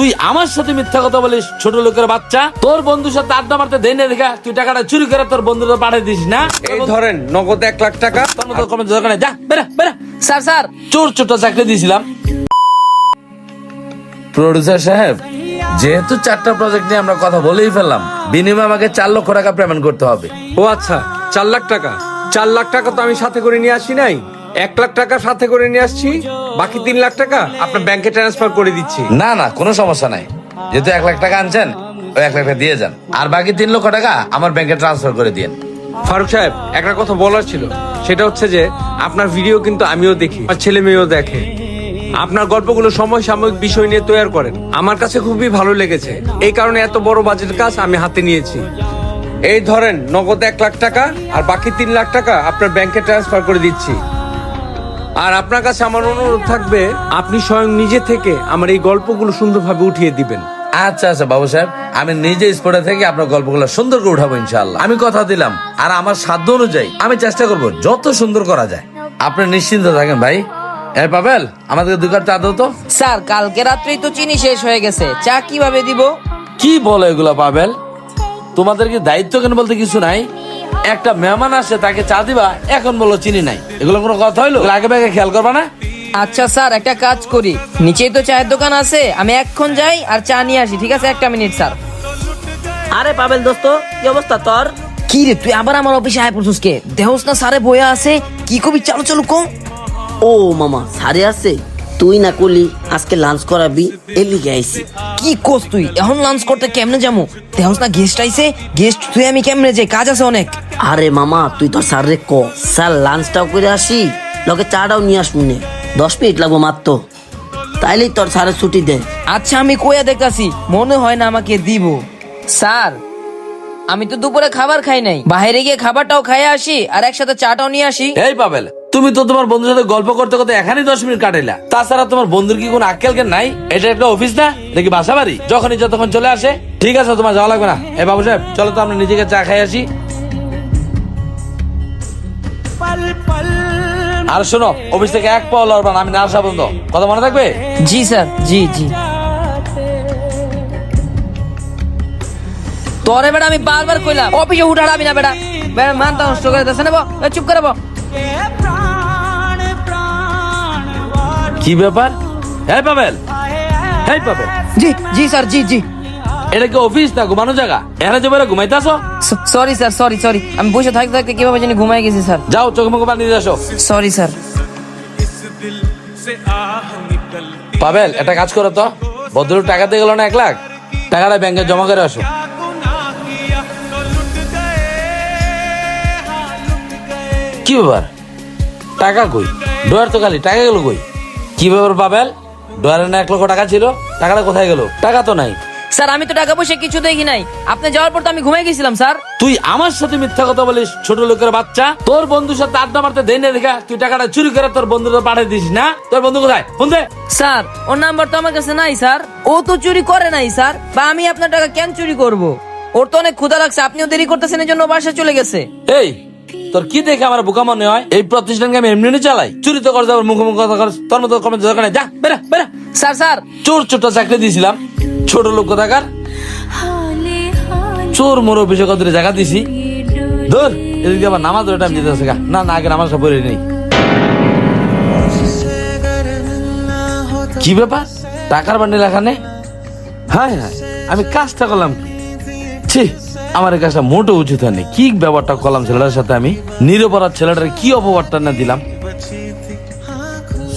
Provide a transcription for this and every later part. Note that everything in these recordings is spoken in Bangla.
তুই আমার সাথে মিথ্যা কথা বলিস, ছোট লোকের বাচ্চা। তোর বন্ধুর সাথে আড্ডা মারতে দেই না দেখা তুই টাকাটা চুরি করে তোর বন্ধুরা পাঠিয়ে দিস না। এই ধরেন নগদ 1 লাখ টাকা। তোর মতো কোনো দরকার নেই, যা বেরা বেরা। স্যার চোর ছোট চাকরি দিয়েছিলাম। প্রোডিউসার সাহেব, যেহেতু 4টা প্রজেক্ট নিয়ে আমরা কথা বলেই ফেললাম, বিনিময়ে আমাকে 4 লক্ষ টাকা পেমেন্ট করতে হবে। ও আচ্ছা, 4 লাখ টাকা। 4 লাখ টাকা তো আমি সাথে করে নিয়ে আসি নাই, 1 লাখ টাকা সাথে করে নিয়ে আসছি। বাকি 3 লাখ টাকা আপনার ব্যাংকে ট্রান্সফার করে দিচ্ছি। না না, কোনো সমস্যা নাই। যেহেতু 1 লাখ টাকা আনছেন, ওই 1 লাখ টাকা দিয়ে যান, আর বাকি 3 লক্ষ টাকা আমার ব্যাংকে ট্রান্সফার করে দিন। ফারুক সাহেব, একটা কথা বলার ছিল, সেটা হচ্ছে যে আপনার ভিডিও কিন্তু আমিও দেখি, আমার ছেলে মেয়েও দেখে। আপনার গল্পগুলো সময় সাময়িক বিষয় নিয়ে তৈরি করেন, আমার কাছে খুবই ভালো লেগেছে। এই কারণে এত বড় বাজেটের কাজ আমি হাতে নিয়েছি। এই ধরেন নগদ 1 লাখ টাকা, আর বাকি 3 লাখ টাকা আপনার ব্যাংকে ট্রান্সফার করে দিচ্ছি। আর আপনার কাছে আমার অনুরোধ থাকবে, আপনি স্বয়ং নিজে থেকে আমার এই গল্পগুলো সুন্দরভাবে উঠিয়ে দিবেন। আচ্ছা আচ্ছা বাবু সাহেব, আমি নিজে স্পটে থেকে আপনার গল্পগুলো সুন্দর করে উঠাবো ইনশাআল্লাহ। আমি কথা দিলাম, আর আমার সাধ্য অনুযায়ী আমি চেষ্টা করব যত সুন্দর করা যায়। আপনি নিশ্চিন্ত থাকেন ভাই। এই পাবেল, আমাদেরকে 2 কাপ চা দাও তো। স্যার, কালকে রাত্রেই তো চিনি শেষ হয়ে গেছে, চা কিভাবে দিব? কি বলো এগুলা পাবেল? তোমাদের কি দায়িত্ব কেন বলতে কিছু নাই? একটা মেহমান আসে, তাকে চা দিবা, এখন বলো চিনি নাই। এগুলো কোনো কথা হইলো? আগে ভাগে খেয়াল করবা না? আচ্ছা স্যার, একটা কাজ করি, নিচেই তো চায়ের দোকান আছে, আমি এক্ষণ যাই আর চা নিয়ে আসি। ঠিক আছে, 1 মিনিট স্যার। আরে পাবেল দোস্ত, কি অবস্থা তোর? কি রে, তুই আবার আমার অফিসে আয় পড়ছিস কে? দেহস না স্যারে বইয়া আছে, কি কবি? চালু চালু কম। ও মামা, সারে আছে। তুই না করলি আজকে লাঞ্চ করাবি, এর লিগে আইছি। কি কোস তুই? এখন লাঞ্চ করতে কেমনে যাবো? দেহস না গেস্ট আইছে, গেস্ট তুই আমি কেমনে যাই? কাজ আছে অনেক। আরে মামা, তুই তোর স্যারে ক, স্যার লাঞ্চটাও করে আসি, লগে চাটাও নিয়ে আসবো নে। 10 মিনিট লাগবো মাত্র, তাইলেই তোর স্যারের ছুটি দে। আচ্ছা, আমি কইয়া দেখতাছি, মনে হয় না আমাকে দিব। স্যার, আমি তো দুপুরে খাবার খাই নাই, বাইরে গিয়ে খাবারটাও খাই আসি আর একসাথে চাটাও নিয়ে আসি। এই পাবেল, তুমি তো তোমার বন্ধুর সাথে গল্প করতে করতে এখানেই 10 মিনিট কাটাইলা। তাছাড়া তোমার বন্ধুর কি কোনো আক্কেল জ্ঞান নাই? এটা একটা অফিস না নাকি বাসা বাড়ি? যখনই যতক্ষণ চলে আসে। ঠিক আছে, তোমার যাওয়া লাগবে না। এই বাবু সাহেব, চলো তো আমরা নিজেকে চা খাই আসি। আর শোনো, অফিস থেকে 1 পাও লড়বা না, আমি না আসা পর্যন্ত। কথা মনে থাকবে? জি স্যার, জি জি। তোরে বেটা আমি বারবার কইলাম অফিসে উঠাড়াবি না বেটা। বেটা মানটা নষ্ট করে দিতেছে না। চুপ করে বল। কি ব্যাপার? হ্যাঁ পাবেল, হ্যাঁ পাবেল। জি জি স্যার, জি জি। এটা কি অফিস না ঘুমানো জায়গা? এখানে যে বেড়ে ঘুমাইতে আসো? Sorry sir, sorry. আমি বসে থাকতে থাকতে কিভাবে জানি ঘুমাই গেছি স্যার। যাও, চোখে মুখে পানি দিয়ে আসো। Sorry sir. পাবেল, একটা কাজ করো তো, ভদ্রলোক টাকা দিয়ে গেল না 1 লাখ, টাকাটা ব্যাংকে জমা করে আসো। কি ব্যাপার? টাকা কই? ডয়ার তো খালি, টাকা গেল কই? কি ব্যাপার পাবেল? ডয়ারে না 1 লক্ষ টাকা ছিল, টাকাটা কোথায় গেল? টাকা তো নাই। স্যার, আমি তো টাকা পয়সা কিছু দেখি নাই, আপনি যাওয়ার পর তো আমি ঘুমাই গেছিলাম স্যার। তুই আমার সাথে মিথ্যা কথা বলিস, ছোট লোকের বাচ্চা। তোর বন্ধুর সাথে আড্ডা মারতে দেই না দেখা তুই টাকাটা চুরি করে তোর বন্ধুরা পাঠিয়ে দিস না। তোর বন্ধু কোথায়? ফোন দে। স্যার, ওর নাম্বার তো আমার কাছে নাই স্যার। ও তো চুরি করে নাই স্যার, বা আমি আপনার টাকা কেন চুরি করব? ওর তো অনেক ক্ষুধা লাগছে, আপনিও দেরি করতেছেন, এই জন্য বাসায় চলে গেছে। এই, তোর কি দেখে আমার বোকা মনে হয়? এই প্রতিষ্ঠানকে আমি এমনি চালাই? চুরি তো করে যাবার মুখোমুখি কথা কর। তোর মতো কমে দরকার নেই, যা বেরা বেরা। স্যার, চোর ছোট চাকরি দিয়েছিলাম, ছোট লোক কোথাকার। চোর মোর অফিসে কত জায়গা দিছি। ধর, এদিকে আবার নামাজ টাইম দিতে আছে। না না, আগে নামাজটা পড়ে নেই। কি ব্যাপার? টাকার বান্ডিল এখানে? হ্যাঁ হ্যাঁ, আমি কাজটা করলাম ছি, আমার এই কাজটা মোটেও উচিত হয়নি। কি ব্যাপারটা করলাম ছেলেটার সাথে? আমি নিরপরাধ ছেলেটার কি অপবাদটা না দিলাম।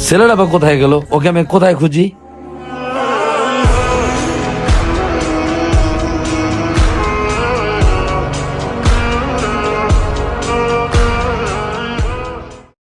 ছেলেটা বা কোথায় গেল? ওকে আমি কোথায় খুঁজি?